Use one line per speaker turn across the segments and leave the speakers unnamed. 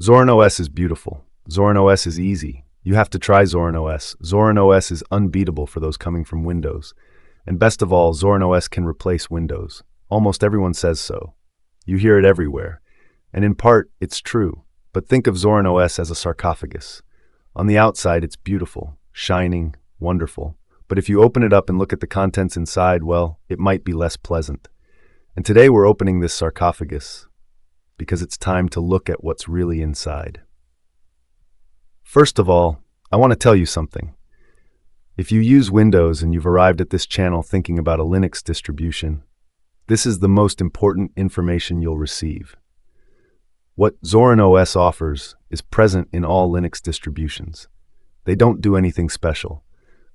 Zorin OS is beautiful. Zorin OS is easy. You have to try Zorin OS. Zorin OS is unbeatable for those coming from Windows. And best of all, Zorin OS can replace Windows. Almost everyone says so. You hear it everywhere. And in part, it's true. But think of Zorin OS as a sarcophagus. On the outside, it's beautiful, shining, wonderful. But if you open it up and look at the contents inside, well, it might be less pleasant. And today we're opening this sarcophagus because it's time to look at what's really inside. First of all, I want to tell you something. If you use Windows and you've arrived at this channel thinking about a Linux distribution, this is the most important information you'll receive. What Zorin OS offers is present in all Linux distributions. They don't do anything special.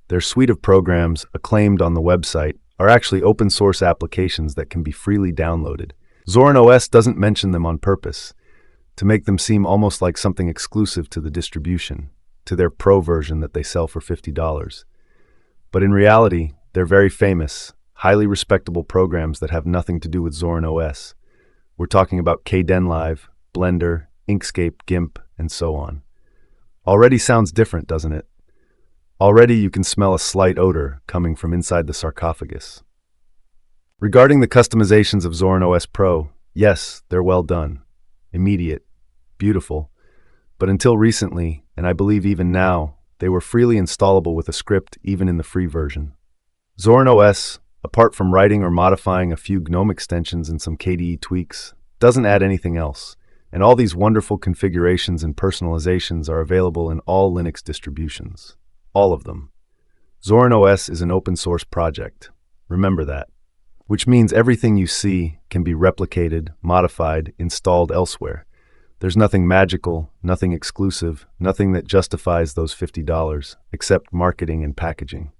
Their suite of programs, acclaimed on the website, are actually open source applications that can be freely downloaded. Zorin OS doesn't mention them on purpose, to make them seem almost like something exclusive to the distribution, to their Pro version that they sell for $50. But in reality, they're very famous, highly respectable programs that have nothing to do with Zorin OS. We're talking about Kdenlive, Blender, Inkscape, GIMP, and so on. Already sounds different, doesn't it? Already you can smell a slight odor coming from inside the sarcophagus. Regarding the customizations of Zorin OS Pro, yes, they're well done, immediate, beautiful, but until recently, and I believe even now, they were freely installable with a script even in the free version. Zorin OS, apart from writing or modifying a few GNOME extensions and some KDE tweaks, doesn't add anything else, and all these wonderful configurations and personalizations are available in all Linux distributions. All of them. Zorin OS is an open source project. Remember that. Which means everything you see can be replicated, modified, installed elsewhere. There's nothing magical, nothing exclusive, nothing that justifies those $50, except marketing and packaging.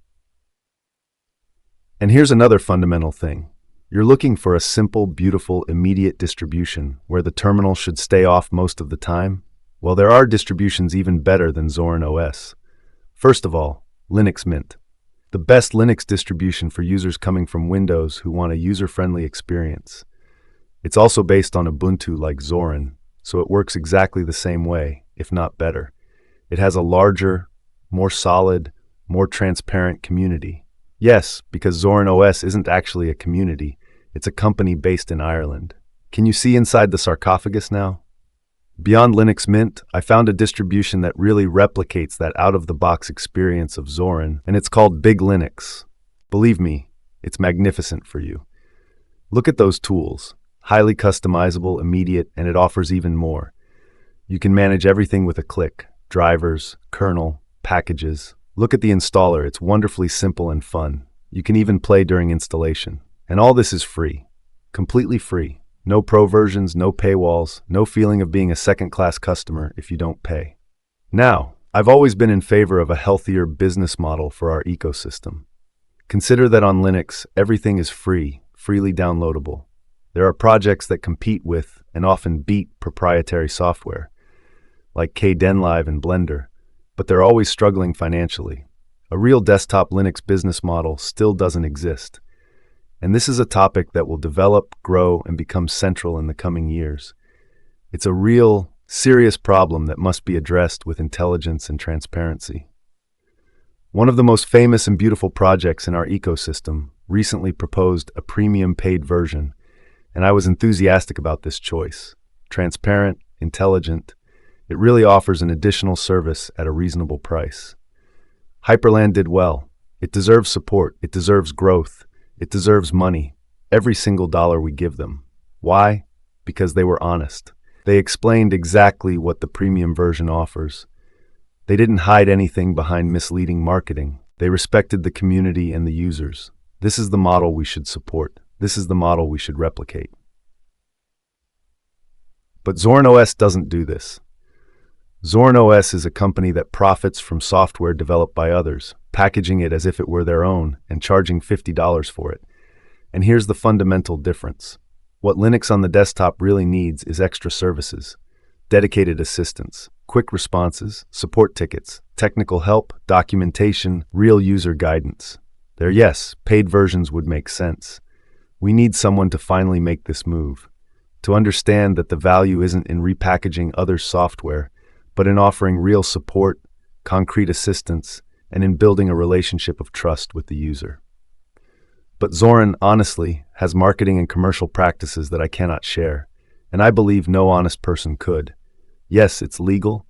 And here's another fundamental thing. You're looking for a simple, beautiful, immediate distribution where the terminal should stay off most of the time? Well, there are distributions even better than Zorin OS. First of all, Linux Mint. The best Linux distribution for users coming from Windows who want a user-friendly experience. It's also based on Ubuntu like Zorin, so it works exactly the same way, if not better. It has a larger, more solid, more transparent community. Yes, because Zorin OS isn't actually a community, it's a company based in Ireland. Can you see inside the sarcophagus now? Beyond Linux Mint, I found a distribution that really replicates that out-of-the-box experience of Zorin, and it's called BigLinux. Believe me, it's magnificent for you. Look at those tools. Highly customizable, immediate, and it offers even more. You can manage everything with a click. Drivers, kernel, packages. Look at the installer, it's wonderfully simple and fun. You can even play during installation. And all this is free. Completely free. No pro versions, no paywalls, no feeling of being a second-class customer if you don't pay. Now, I've always been in favor of a healthier business model for our ecosystem. Consider that on Linux, everything is free, freely downloadable. There are projects that compete with and often beat proprietary software, like Kdenlive and Blender, but they're always struggling financially. A real desktop Linux business model still doesn't exist. And this is a topic that will develop, grow, and become central in the coming years. It's a real, serious problem that must be addressed with intelligence and transparency. One of the most famous and beautiful projects in our ecosystem recently proposed a premium paid version, and I was enthusiastic about this choice. Transparent, intelligent, it really offers an additional service at a reasonable price. Hyperland did well. It deserves support. It deserves growth. It deserves money, every single dollar we give them. Why? Because they were honest. They explained exactly what the premium version offers. They didn't hide anything behind misleading marketing. They respected the community and the users. This is the model we should support. This is the model we should replicate. But Zorin OS doesn't do this. Zorin OS is a company that profits from software developed by others, packaging it as if it were their own and charging $50 for it. And here's the fundamental difference. What Linux on the desktop really needs is extra services, dedicated assistance, quick responses, support tickets, technical help, documentation, real user guidance. Yes, paid versions would make sense. We need someone to finally make this move. to understand that the value isn't in repackaging others' software, but in offering real support, concrete assistance, and in building a relationship of trust with the user. But Zorin, honestly, has marketing and commercial practices that I cannot share, and I believe no honest person could. Yes, it's legal,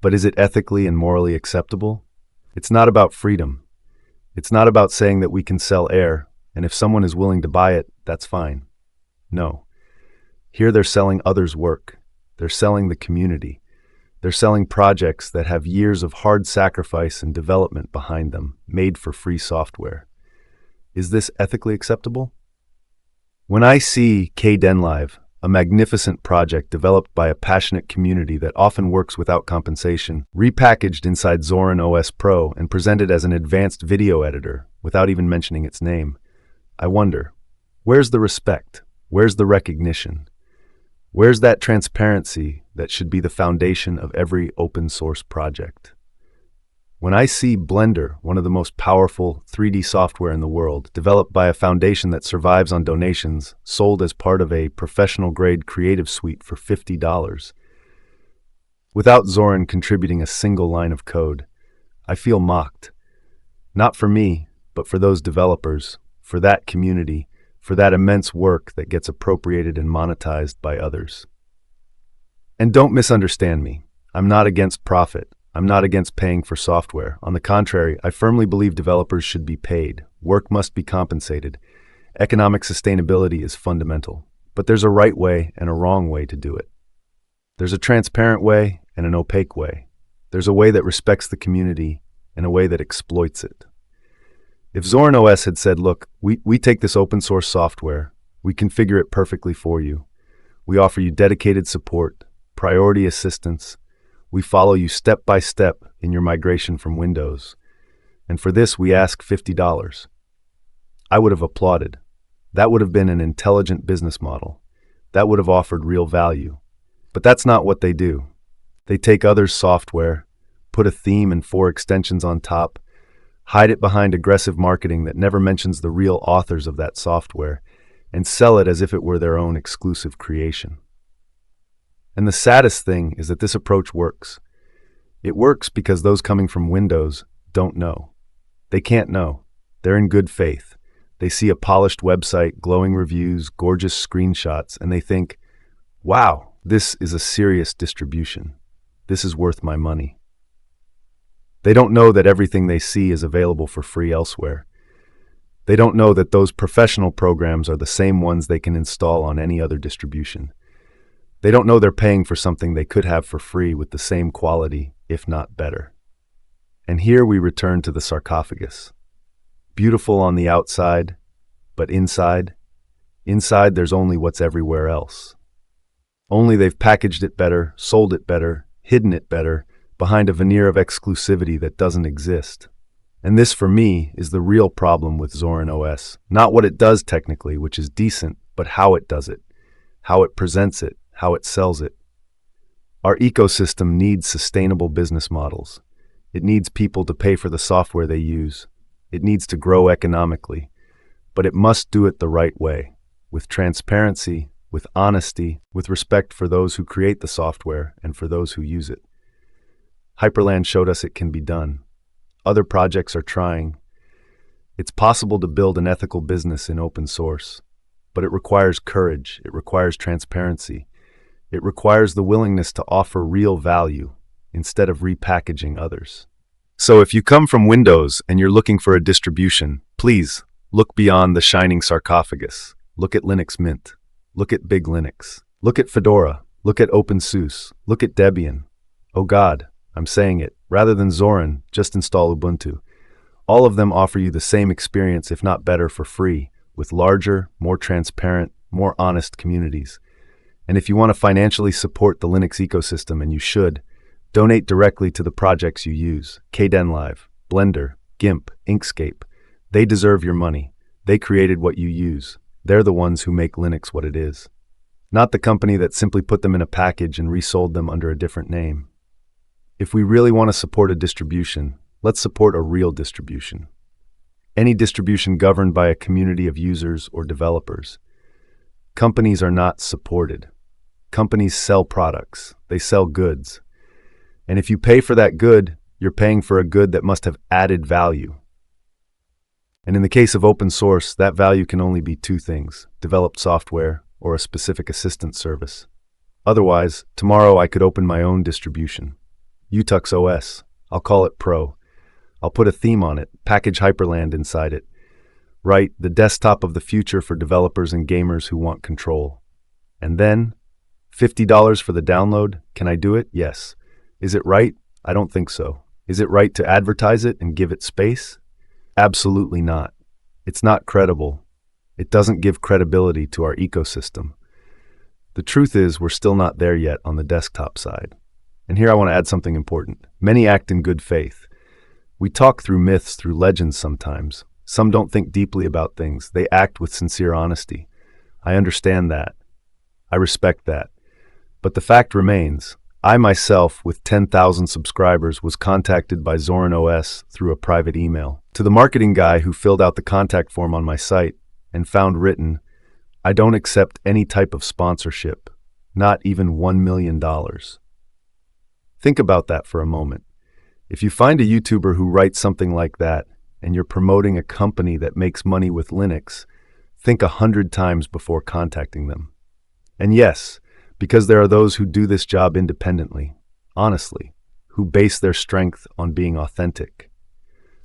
but is it ethically and morally acceptable? It's not about freedom. It's not about saying that we can sell air, and if someone is willing to buy it, that's fine. No. Here they're selling others' work. They're selling the community. They're selling projects that have years of hard sacrifice and development behind them, made for free software. Is this ethically acceptable? When I see Kdenlive, a magnificent project developed by a passionate community that often works without compensation, repackaged inside Zorin OS Pro and presented as an advanced video editor without even mentioning its name, I wonder, where's the respect? Where's the recognition? Where's that transparency that should be the foundation of every open source project? When I see Blender, one of the most powerful 3D software in the world, developed by a foundation that survives on donations, sold as part of a professional-grade creative suite for $50, without Zorin contributing a single line of code, I feel mocked. Not for me, but for those developers, for that community, for that immense work that gets appropriated and monetized by others. And don't misunderstand me. I'm not against profit. I'm not against paying for software. On the contrary, I firmly believe developers should be paid. Work must be compensated. Economic sustainability is fundamental. But there's a right way and a wrong way to do it. There's a transparent way and an opaque way. There's a way that respects the community and a way that exploits it. If Zorin OS had said, look, we take this open source software, we configure it perfectly for you, we offer you dedicated support, priority assistance, we follow you step by step in your migration from Windows, and for this we ask $50, I would have applauded. That would have been an intelligent business model. That would have offered real value. But that's not what they do. They take others' software, put a theme and 4 extensions on top, hide it behind aggressive marketing that never mentions the real authors of that software, and sell it as if it were their own exclusive creation. And the saddest thing is that this approach works. It works because those coming from Windows don't know. They can't know. They're in good faith. They see a polished website, glowing reviews, gorgeous screenshots, and they think, wow, this is a serious distribution. This is worth my money. They don't know that everything they see is available for free elsewhere. They don't know that those professional programs are the same ones they can install on any other distribution. They don't know they're paying for something they could have for free with the same quality, if not better. And here we return to the sarcophagus. Beautiful on the outside, but inside there's only what's everywhere else. Only they've packaged it better, sold it better, hidden it better, behind a veneer of exclusivity that doesn't exist. And this, for me, is the real problem with Zorin OS. Not what it does technically, which is decent, but how it does it, how it presents it, how it sells it. Our ecosystem needs sustainable business models. It needs people to pay for the software they use. It needs to grow economically. But it must do it the right way, with transparency, with honesty, with respect for those who create the software and for those who use it. Hyperland showed us it can be done. Other projects are trying. It's possible to build an ethical business in open source, but it requires courage, it requires transparency, it requires the willingness to offer real value instead of repackaging others. So if you come from Windows and you're looking for a distribution, please look beyond the shining sarcophagus. Look at Linux Mint. Look at BigLinux. Look at Fedora. Look at OpenSUSE. Look at Debian. Oh God, I'm saying it. Rather than Zorin, just install Ubuntu. All of them offer you the same experience, if not better, for free, with larger, more transparent, more honest communities. And if you want to financially support the Linux ecosystem, and you should, donate directly to the projects you use. Kdenlive, Blender, GIMP, Inkscape. They deserve your money. They created what you use. They're the ones who make Linux what it is. Not the company that simply put them in a package and resold them under a different name. If we really want to support a distribution, let's support a real distribution. Any distribution governed by a community of users or developers. Companies are not supported. Companies sell products. They sell goods. And if you pay for that good, you're paying for a good that must have added value. And in the case of open source, that value can only be two things: developed software or a specific assistance service. Otherwise, tomorrow I could open my own distribution. Unmasking OS. I'll call it Pro. I'll put a theme on it, package Hyperland inside it. Write the desktop of the future for developers and gamers who want control. And then, $50 for the download. Can I do it? Yes. Is it right? I don't think so. Is it right to advertise it and give it space? Absolutely not. It's not credible. It doesn't give credibility to our ecosystem. The truth is, we're still not there yet on the desktop side. And here I want to add something important. Many act in good faith. We talk through myths, through legends sometimes. Some don't think deeply about things. They act with sincere honesty. I understand that. I respect that. But the fact remains, I myself, with 10,000 subscribers, was contacted by Zorin OS through a private email. To the marketing guy who filled out the contact form on my site and found written, "I don't accept any type of sponsorship, not even $1 million. Think about that for a moment. If you find a YouTuber who writes something like that, and you're promoting a company that makes money with Linux, think 100 times before contacting them. And yes, because there are those who do this job independently, honestly, who base their strength on being authentic,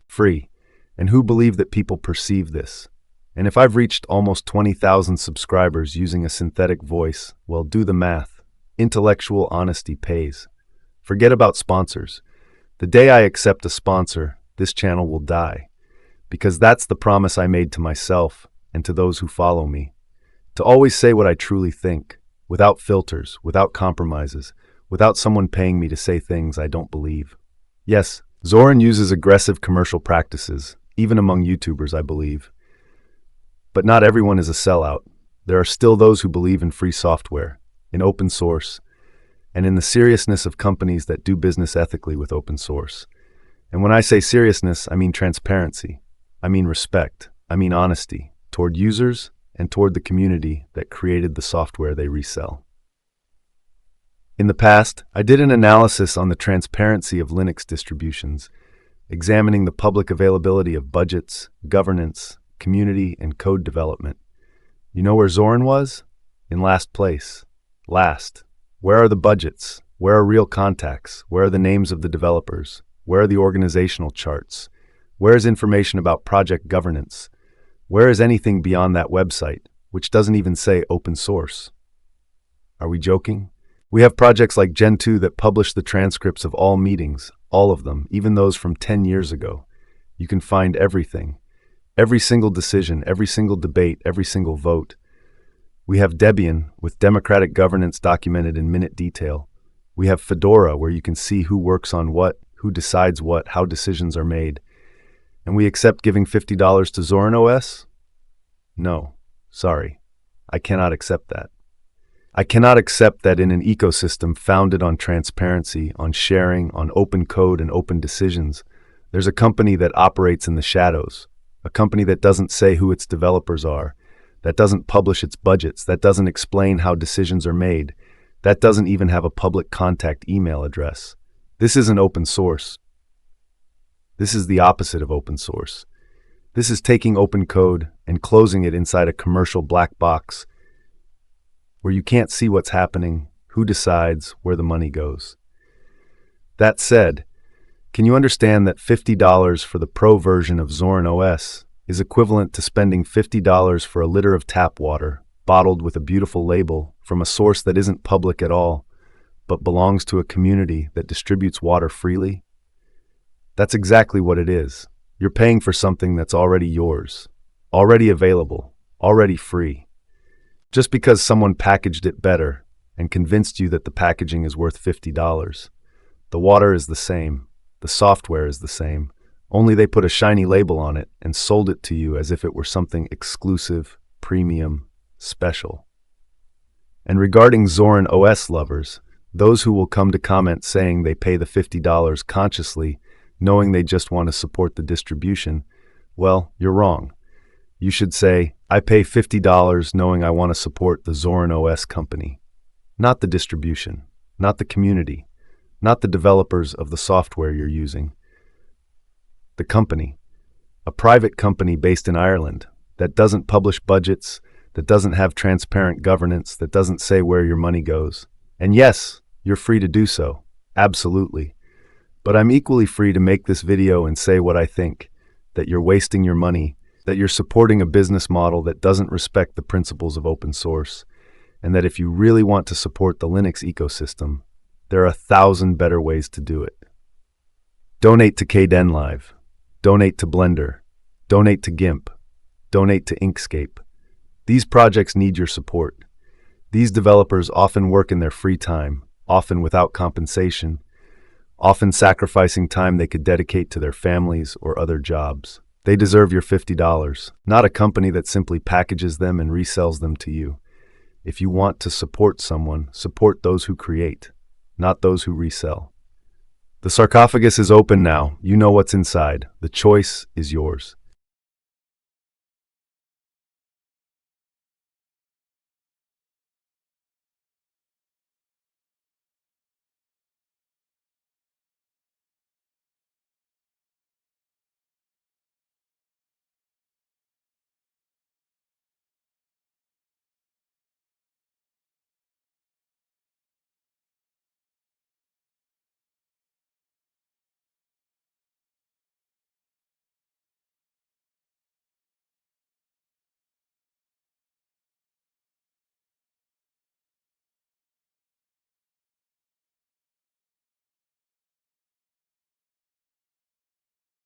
free, and who believe that people perceive this. And if I've reached almost 20,000 subscribers using a synthetic voice, well, do the math. Intellectual honesty pays. Forget about sponsors. The day I accept a sponsor, this channel will die. Because that's the promise I made to myself and to those who follow me. To always say what I truly think, without filters, without compromises, without someone paying me to say things I don't believe. Yes, Zorin uses aggressive commercial practices, even among YouTubers, I believe. But not everyone is a sellout. There are still those who believe in free software, in open source, and in the seriousness of companies that do business ethically with open source. And when I say seriousness, I mean transparency. I mean respect. I mean honesty toward users and toward the community that created the software they resell. In the past, I did an analysis on the transparency of Linux distributions, examining the public availability of budgets, governance, community, and code development. You know where Zorin was? In last place. Last. Where are the budgets? Where are real contacts? Where are the names of the developers? Where are the organizational charts? Where is information about project governance? Where is anything beyond that website, which doesn't even say open source? Are we joking? We have projects like Gen 2 that publish the transcripts of all meetings, all of them, even those from 10 years ago. You can find everything. Every single decision, every single debate, every single vote. We have Debian, with democratic governance documented in minute detail. We have Fedora, where you can see who works on what, who decides what, how decisions are made. And we accept giving $50 to Zorin OS? No, sorry. I cannot accept that. I cannot accept that in an ecosystem founded on transparency, on sharing, on open code and open decisions, there's a company that operates in the shadows, a company that doesn't say who its developers are, that doesn't publish its budgets, that doesn't explain how decisions are made, that doesn't even have a public contact email address. This isn't open source. This is the opposite of open source. This is taking open code and closing it inside a commercial black box where you can't see what's happening, who decides, where the money goes. That said, can you understand that $50 for the pro version of Zorin OS is equivalent to spending $50 for a liter of tap water, bottled with a beautiful label, from a source that isn't public at all, but belongs to a community that distributes water freely? That's exactly what it is. You're paying for something that's already yours, already available, already free. Just because someone packaged it better and convinced you that the packaging is worth $50. The water is the same. The software is the same. Only they put a shiny label on it and sold it to you as if it were something exclusive, premium, special. And regarding Zorin OS lovers, those who will come to comment saying they pay the $50 consciously, knowing they just want to support the distribution, well, you're wrong. You should say, I pay $50 knowing I want to support the Zorin OS company. not the distribution, not the community, not the developers of the software you're using. The company, a private company based in Ireland that doesn't publish budgets, that doesn't have transparent governance, that doesn't say where your money goes. And yes, you're free to do so, absolutely. But I'm equally free to make this video and say what I think, that you're wasting your money, that you're supporting a business model that doesn't respect the principles of open source, and that if you really want to support the Linux ecosystem, there are 1,000 better ways to do it. Donate to Kdenlive, donate to Blender, donate to GIMP, donate to Inkscape. These projects need your support. These developers often work in their free time, often without compensation, often sacrificing time they could dedicate to their families or other jobs. They deserve your $50, not a company that simply packages them and resells them to you. If you want to support someone, support those who create, not those who resell. The sarcophagus is open now. You know what's inside. The choice is yours.